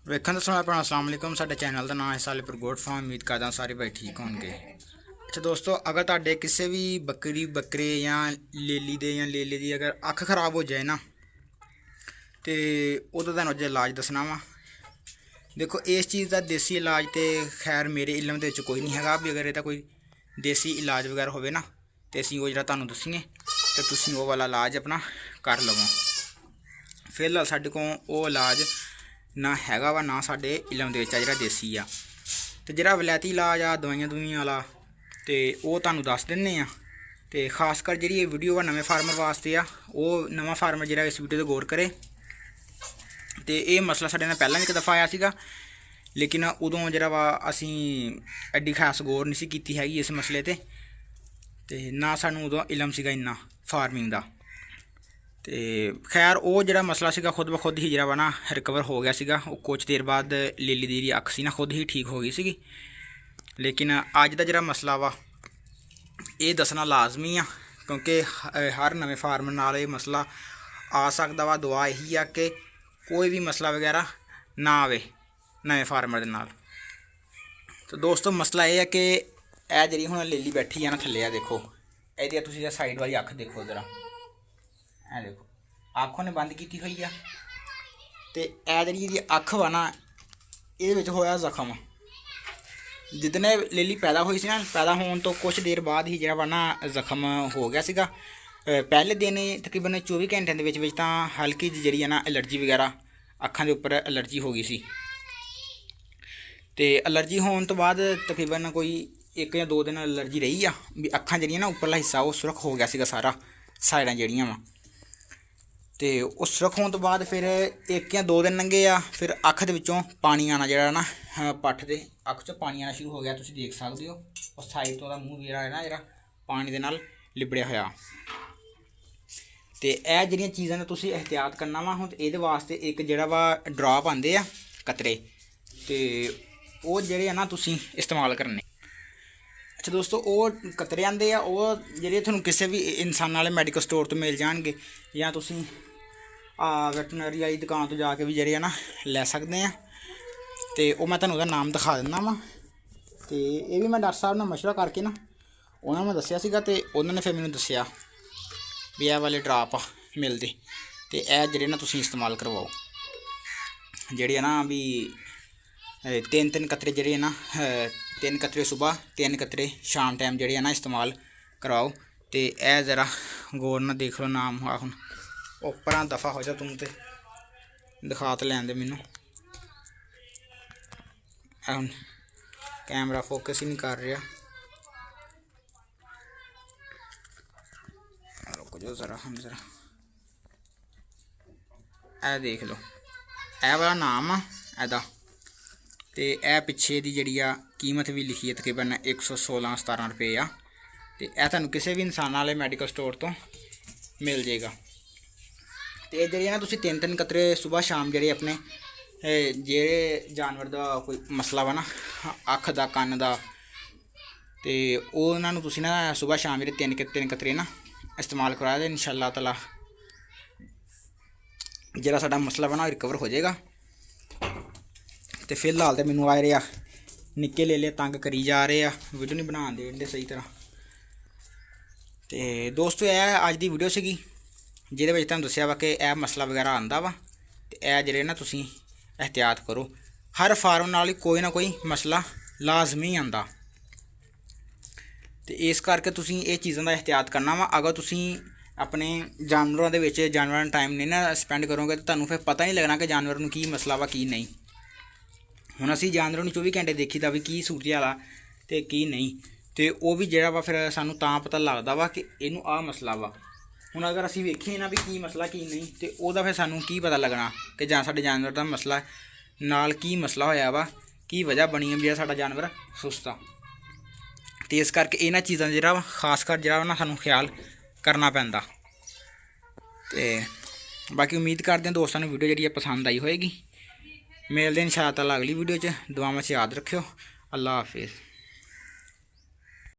ਵੇਖਣ ਤੋਂ ਸੁਣਾ ਭੈਣਾਂ अस्सलाम वालेकुम। ਸਾਡੇ ਚੈਨਲ ਦਾ ਨਾਮ ਹੈ ਸਾਲੇਪੁਰ ਗੋਟ ਫਾਰਮ। ਉਮੀਦ ਕਰਦਾ ਸਾਰੇ ਭਾਈ ਠੀਕ ਹੋਣਗੇ। ਅੱਛਾ ਦੋਸਤੋ, ਅਗਰ ਤੁਹਾਡੇ ਕਿਸੇ ਵੀ ਬੱਕਰੇ ਜਾਂ ਲੇਲੇ ਦੀ ਅਗਰ ਅੱਖ ਖਰਾਬ ਹੋ ਜਾਏ ਨਾ ਤੇ ਉਹਦਾ ਤੁਹਾਨੂੰ ਅੱਜ ਇਲਾਜ ਦੱਸਣਾ ਵਾ। ਦੇਖੋ, ਇਸ ਚੀਜ਼ ਦਾ ਦੇਸੀ ਇਲਾਜ ਤੇ ਖੈਰ ਮੇਰੇ ਇਲਮ ਦੇ ਵਿੱਚ ਕੋਈ ਨਹੀਂ ਹੈਗਾ ਵੀ ਅਗਰ ਇਹਦਾ ਕੋਈ ਦੇਸੀ ਇਲਾਜ ਵਗੈਰਾ ਹੋਵੇ ਨਾ ਤੇ ਅਸੀਂ ਉਹ ਜਿਹੜਾ ਤੁਹਾਨੂੰ ਦੱਸੀਏ ਤੇ ਤੁਸੀਂ ਉਹ ਵਾਲਾ ਇਲਾਜ ਆਪਣਾ ਕਰ ਲਵੋ। ਫਿਲਹਾਲ ਸਾਡੇ ਕੋਲ ਉਹ ਇਲਾਜ ਨਾ ਹੈਗਾ ਵਾ, ਨਾ ਸਾਡੇ ਇਲਮ ਦੇ ਵਿੱਚ ਆ ਜਿਹੜਾ ਦੇਸੀ ਆ। ਤੇ ਜਿਹੜਾ ਵਲੈਤੀ ਇਲਾਜ ਆ ਦਵਾਈਆਂ ਵਾਲਾ ਤੇ ਉਹ ਤੁਹਾਨੂੰ ਦੱਸ ਦਿੰਦੇ ਆ। ਤੇ ਖਾਸ ਕਰ ਜਿਹੜੀ ਇਹ ਵੀਡੀਓ ਆ ਨਵੇਂ ਫਾਰਮਰ ਵਾਸਤੇ ਆ। ਉਹ ਨਵਾਂ ਫਾਰਮਰ ਜਿਹੜਾ ਇਸ ਵੀਡੀਓ 'ਤੇ ਗੌਰ ਕਰੇ। ਤੇ ਇਹ ਮਸਲਾ ਸਾਡੇ ਨਾਲ ਪਹਿਲਾਂ ਵੀ ਇੱਕ ਦਫਾ ਆਇਆ ਸੀਗਾ, ਲੇਕਿਨ ਉਦੋਂ ਜਿਹੜਾ ਵਾ ਅਸੀਂ ਐਡੀ ਖਾਸ ਗੌਰ ਨਹੀਂ ਸੀ ਕੀਤੀ ਹੈਗੀ ਇਸ ਮਸਲੇ ਤੇ ਨਾ ਸਾਨੂੰ ਉਦੋਂ ਇਲਮ ਸੀਗਾ ਇੰਨਾ ਫਾਰਮਿੰਗ ਦਾ। ਤੇ ਖੈਰ ਉਹ ਜਿਹੜਾ ਮਸਲਾ ਸੀਗਾ ਖੁਦ ਬ ਖੁਦ ਹੀ ਜਿਹੜਾ ਵਾ ਨਾ ਰਿਕਵਰ ਹੋ ਗਿਆ ਸੀਗਾ। ਉਹ ਕੁਝ ਦੇਰ ਬਾਅਦ ਲੀਲੀ ਦੀ ਜਿਹੜੀ ਅੱਖ ਸੀ ਨਾ ਖੁਦ ਹੀ ਠੀਕ ਹੋ ਗਈ ਸੀਗੀ। ਲੇਕਿਨ ਅੱਜ ਦਾ ਜਿਹੜਾ ਮਸਲਾ ਵਾ ਇਹ ਦੱਸਣਾ ਲਾਜ਼ਮੀ ਆ, ਕਿਉਂਕਿ ਹਰ ਨਵੇਂ ਫਾਰਮਰ ਨਾਲ ਇਹ ਮਸਲਾ ਆ ਸਕਦਾ ਵਾ। ਦੁਆ ਇਹੀ ਆ ਕਿ ਕੋਈ ਵੀ ਮਸਲਾ ਵਗੈਰਾ ਨਾ ਆਵੇ ਨਵੇਂ ਫਾਰਮਰ ਦੇ ਨਾਲ। ਤਾਂ ਦੋਸਤੋ, ਮਸਲਾ ਇਹ ਹੈ ਕਿ ਇਹ ਜਿਹੜੀ ਹੁਣ ਲੀਲੀ ਬੈਠੀ ਆ ਨਾ ਥੱਲੇ ਆ, ਦੇਖੋ ਇਹਦੀ ਤੁਸੀਂ ਸਾਈਡ ਵਾਲੀ ਅੱਖ ਦੇਖੋ ਜ਼ਰਾ। ਇਹ ਦੇਖੋ ਅੱਖ ਉਹਨੇ ਬੰਦ ਕੀਤੀ ਹੋਈ ਆ ਤੇ ਇਹ ਜਿਹੜੀ ਇਹਦੀ ਅੱਖ ਵਾ ਨਾ ਇਹਦੇ ਵਿੱਚ ਹੋਇਆ ਜ਼ਖਮ। ਜਿੱਦਣੇ ਲੀਲੀ ਪੈਦਾ ਹੋਈ ਸੀ ਨਾ, ਪੈਦਾ ਹੋਣ ਤੋਂ ਕੁਛ ਦੇਰ ਬਾਅਦ ਹੀ ਜਿਹੜਾ ਵਾ ਨਾ ਜ਼ਖਮ ਹੋ ਗਿਆ ਸੀਗਾ। ਪਹਿਲੇ ਦਿਨ ਤਕਰੀਬਨ 24 ਘੰਟਿਆਂ ਦੇ ਵਿੱਚ ਤਾਂ ਹਲਕੀ ਜਿਹੀ ਜਿਹੜੀ ਆ ਨਾ ਐਲਰਜੀ ਵਗੈਰਾ ਅੱਖਾਂ ਦੇ ਉੱਪਰ ਐਲਰਜੀ ਹੋ ਗਈ ਸੀ। ਤੇ ਐਲਰਜੀ ਹੋਣ ਤੋਂ ਬਾਅਦ ਤਕਰੀਬਨ ਕੋਈ 1 ਜਾਂ 2 ਦਿਨ ਐਲਰਜੀ ਰਹੀ ਆ ਵੀ ਅੱਖਾਂ ਜਿਹੜੀਆਂ ਨਾ ਉੱਪਰਲਾ ਹਿੱਸਾ ਉਹ ਸੁਰਖ ਹੋ ਗਿਆ ਸੀਗਾ ਸਾਰਾ, ਸਾਈਡਾਂ ਜਿਹੜੀਆਂ ਵਾ। ਤੇ ਉਹ ਸੁਰਖ ਹੋਣ ਤੋਂ ਬਾਅਦ ਫਿਰ 1 ਜਾਂ 2 ਦਿਨ ਲੰਘੇ ਆ, ਫਿਰ ਅੱਖ ਦੇ ਵਿੱਚੋਂ ਪਾਣੀ ਆਉਣਾ ਜਿਹੜਾ ਨਾ ਪੱਠ ਦੇ ਅੱਖ 'ਚੋਂ ਪਾਣੀ ਆਉਣਾ ਸ਼ੁਰੂ ਹੋ ਗਿਆ। ਤੁਸੀਂ ਦੇਖ ਸਕਦੇ ਹੋ ਉਸ ਸਾਈਡ ਤੋਂ ਉਹਦਾ ਮੂੰਹ ਜਿਹੜਾ ਹੈ ਨਾ ਜਿਹੜਾ ਪਾਣੀ ਦੇ ਨਾਲ ਲਿਬੜਿਆ ਹੋਇਆ। ਤੇ ਇਹ ਜਿਹੜੀਆਂ ਚੀਜ਼ਾਂ ਦਾ ਤੁਸੀਂ ਇਹਤਿਆਤ ਕਰਨਾ ਵਾ। ਹੁਣ ਇਹਦੇ ਵਾਸਤੇ ਇੱਕ ਜਿਹੜਾ ਵਾ ਡਰਾਪ ਆਉਂਦੇ ਆ ਕਤਰੇ, ਤੇ ਉਹ ਜਿਹੜੇ ਆ ਨਾ ਤੁਸੀਂ ਇਸਤੇਮਾਲ ਕਰਨੇ। ਅੱਛਾ ਦੋਸਤੋ, ਉਹ ਕਤਰੇ ਆਉਂਦੇ ਆ, ਉਹ ਜਿਹੜੇ ਤੁਹਾਨੂੰ ਕਿਸੇ ਵੀ ਇਨਸਾਨ ਵਾਲੇ ਮੈਡੀਕਲ ਸਟੋਰ ਤੋਂ ਮਿਲ ਜਾਣਗੇ, ਜਾਂ ਤੁਸੀਂ ਵੈਟਨਰੀ ਵਾਲੀ ਦੁਕਾਨ ਤੋਂ ਜਾ ਕੇ ਵੀ ਜਿਹੜੇ ਆ ਨਾ ਲੈ ਸਕਦੇ ਆ। ਤੇ ਉਹ ਮੈਂ ਤੁਹਾਨੂੰ ਉਹਦਾ ਨਾਮ ਦਿਖਾ ਦਿੰਦਾ ਵਾ। ਤੇ ਇਹ ਵੀ ਮੈਂ ਡਾਕਟਰ ਸਾਹਿਬ ਨਾਲ ਮਸ਼ਵਰਾ ਕਰਕੇ ਨਾ ਉਹਨਾਂ ਨੂੰ ਮੈਂ ਦੱਸਿਆ ਸੀਗਾ, ਤੇ ਉਹਨਾਂ ਨੇ ਫਿਰ ਮੈਨੂੰ ਦੱਸਿਆ ਵੀ ਇਹ ਵਾਲੇ ਡਰਾਪ ਮਿਲਦੇ ਤੇ ਇਹ ਜਿਹੜੇ ਨਾ ਤੁਸੀਂ ਇਸਤੇਮਾਲ ਕਰਵਾਓ। ਜਿਹੜੇ ਆ ਨਾ ਵੀ 3 ਕਤਰੇ ਜਿਹੜੇ ਨਾ 3 ਕਤਰੇ ਸੁਬਾਹ 3 ਕਤਰੇ ਸ਼ਾਮ ਟਾਈਮ ਜਿਹੜੇ ਆ ਨਾ ਇਸਤੇਮਾਲ ਕਰਵਾਓ। ਤੇ ਇਹ ਜ਼ਰਾ ਗੌਰ ਨਾਲ ਦੇਖ ਲਓ ਨਾਮ ਆ। ਹੁਣ ਉੱਪਰਾਂ ਦਫਾ ਹੋ ਜਾ ਤੂੰ, ਤੇ ਦਿਖਾ ਤਾਂ ਲੈਣ ਦੇ ਮੈਨੂੰ। ਹੁਣ ਕੈਮਰਾ ਫੋਕਸ ਹੀ ਨਹੀਂ ਕਰ ਰਿਹਾ। ਰੁਕ ਜਾਓ ਜ਼ਰਾ, ਹੁਣ ਜ਼ਰਾ ਇਹ ਦੇਖ ਲਓ, ਇਹ ਵਾਲਾ ਨਾਮ ਆ ਇਹਦਾ। ਤੇ ਇਹ ਪਿੱਛੇ ਦੀ ਜਿਹੜੀ ਆ ਕੀਮਤ ਵੀ ਲਿਖੀ ਹੈ ਤਕਰੀਬਨ 116-17 ਰੁਪਏ ਆ। ਤੇ ਇਹ ਤੁਹਾਨੂੰ ਕਿਸੇ ਵੀ ਇਨਸਾਨ ਵਾਲੇ ਮੈਡੀਕਲ ਸਟੋਰ ਤੋਂ ਮਿਲ ਜਾਏਗਾ। ਤੇ ਇਹ ਜਿਹੜੀ ਨਾ ਤੁਸੀਂ 3 ਕਤਰੇ ਸੁਬਾਹ ਸ਼ਾਮ ਜਿਹੜੇ ਆਪਣੇ ਜਿਹੜੇ ਜਾਨਵਰ ਦਾ ਕੋਈ ਮਸਲਾ ਵਾ ਨਾ ਅੱਖ ਦਾ, ਕੰਨ ਦਾ, ਤੇ ਉਹਨਾਂ ਨੂੰ ਤੁਸੀਂ ਨਾ ਸੁਬਾਹ ਸ਼ਾਮ ਜਿਹੜੇ 3 ਕਤਰੇ ਨਾ ਇਸਤੇਮਾਲ ਕਰਵਾਇਆ ਤੇ ਇਨਸ਼ਾ ਅੱਲਾਹ ਤਾਲਾ ਜਿਹੜਾ ਸਾਡਾ ਮਸਲਾ ਵਾ ਨਾ ਰਿਕਵਰ ਹੋ ਜਾਏਗਾ। ਤੇ ਫਿਲਹਾਲ ਤੇ ਮੈਨੂੰ ਆ ਰਿਹਾ ਨਿੱਕੇ ਲੈ ਤੰਗ ਕਰੀ ਜਾ ਰਹੇ ਆ, ਵੀਡੀਓ ਨਹੀਂ ਬਣਾਉਣ ਦੇ ਸਹੀ ਤਰ੍ਹਾਂ। ਤੇ ਦੋਸਤੋ, ਇਹ ਅੱਜ ਦੀ ਵੀਡੀਓ ਸੀਗੀ ਜਿਹਦੇ ਵਿੱਚ ਤੁਹਾਨੂੰ ਦੱਸਿਆ ਵਾ ਕਿ ਇਹ ਮਸਲਾ ਵਗੈਰਾ ਆਉਂਦਾ ਵਾ ਤੇ ਇਹ ਜਿਹੜੇ ਨਾ ਤੁਸੀਂ ਇਹਤਿਆਤ ਕਰੋ। ਹਰ ਫਾਰਮ ਨਾਲ ਹੀ ਕੋਈ ਨਾ ਕੋਈ ਮਸਲਾ ਲਾਜ਼ਮੀ ਆਉਂਦਾ, ਤੇ ਇਸ ਕਰਕੇ ਤੁਸੀਂ ਇਹ ਚੀਜ਼ਾਂ ਦਾ ਇਹਤਿਆਤ ਕਰਨਾ ਵਾ। ਅਗਰ ਤੁਸੀਂ ਆਪਣੇ ਜਾਨਵਰਾਂ ਦੇ ਵਿੱਚ ਜਾਨਵਰਾਂ ਨੂੰ ਟਾਈਮ ਨਹੀਂ ਨਾ ਸਪੈਂਡ ਕਰੋਗੇ ਤਾਂ ਤੁਹਾਨੂੰ ਫਿਰ ਪਤਾ ਨਹੀਂ ਲੱਗਣਾ ਕਿ ਜਾਨਵਰ ਨੂੰ ਕੀ ਮਸਲਾ ਵਾ ਕੀ ਨਹੀਂ। ਹੁਣ ਅਸੀਂ ਜਾਨਵਰਾਂ ਨੂੰ 24 ਘੰਟੇ ਦੇਖੀਦਾ ਵੀ ਕੀ ਸੂਰਤ ਵਾਲਾ ਤੇ ਕੀ ਨਹੀਂ, ਤੇ ਉਹ ਵੀ ਜਿਹੜਾ ਵਾ ਫਿਰ ਸਾਨੂੰ ਤਾਂ ਪਤਾ ਲੱਗਦਾ ਵਾ ਕਿ ਇਹਨੂੰ ਆਹ ਮਸਲਾ ਵਾ। ਹੁਣ ਅਗਰ ਅਸੀਂ ਵੇਖੀਏ ਨਾ ਵੀ ਕੀ ਮਸਲਾ ਕੀ ਨਹੀਂ, ਤੇ ਉਹਦਾ ਫਿਰ ਸਾਨੂੰ ਕੀ ਪਤਾ ਲੱਗਣਾ ਕਿ ਜਾਂ ਸਾਡੇ ਜਾਨਵਰ ਦਾ ਮਸਲਾ ਨਾਲ ਕੀ ਮਸਲਾ ਹੋਇਆ ਵਾ, ਕੀ ਵਜ੍ਹਾ ਬਣੀ ਹੈ ਵੀ ਸਾਡਾ ਜਾਨਵਰ ਸੁਸਤ ਆ। ਤੇ ਇਸ ਕਰਕੇ ਇਹਨਾਂ ਚੀਜ਼ਾਂ ਦਾ ਜਿਹੜਾ ਵਾ ਖਾਸ ਕਰ ਜਿਹੜਾ ਨਾ ਸਾਨੂੰ ਖਿਆਲ ਕਰਨਾ ਪੈਂਦਾ। ਤੇ ਬਾਕੀ ਉਮੀਦ ਕਰਦੇ ਹਾਂ ਦੋਸਤਾਂ ਨੂੰ ਵੀਡੀਓ ਜਿਹੜੀ ਆ ਪਸੰਦ ਆਈ ਹੋਏਗੀ। ਮਿਲਦੇ ਇਨਸ਼ਾ ਅੱਲਾਹ ਅਗਲੀ ਵੀਡੀਓ 'ਚ। ਦੁਆਵਾਂ 'ਚ ਯਾਦ ਰੱਖਿਓ। ਅੱਲਾ ਹਾਫਿਜ਼।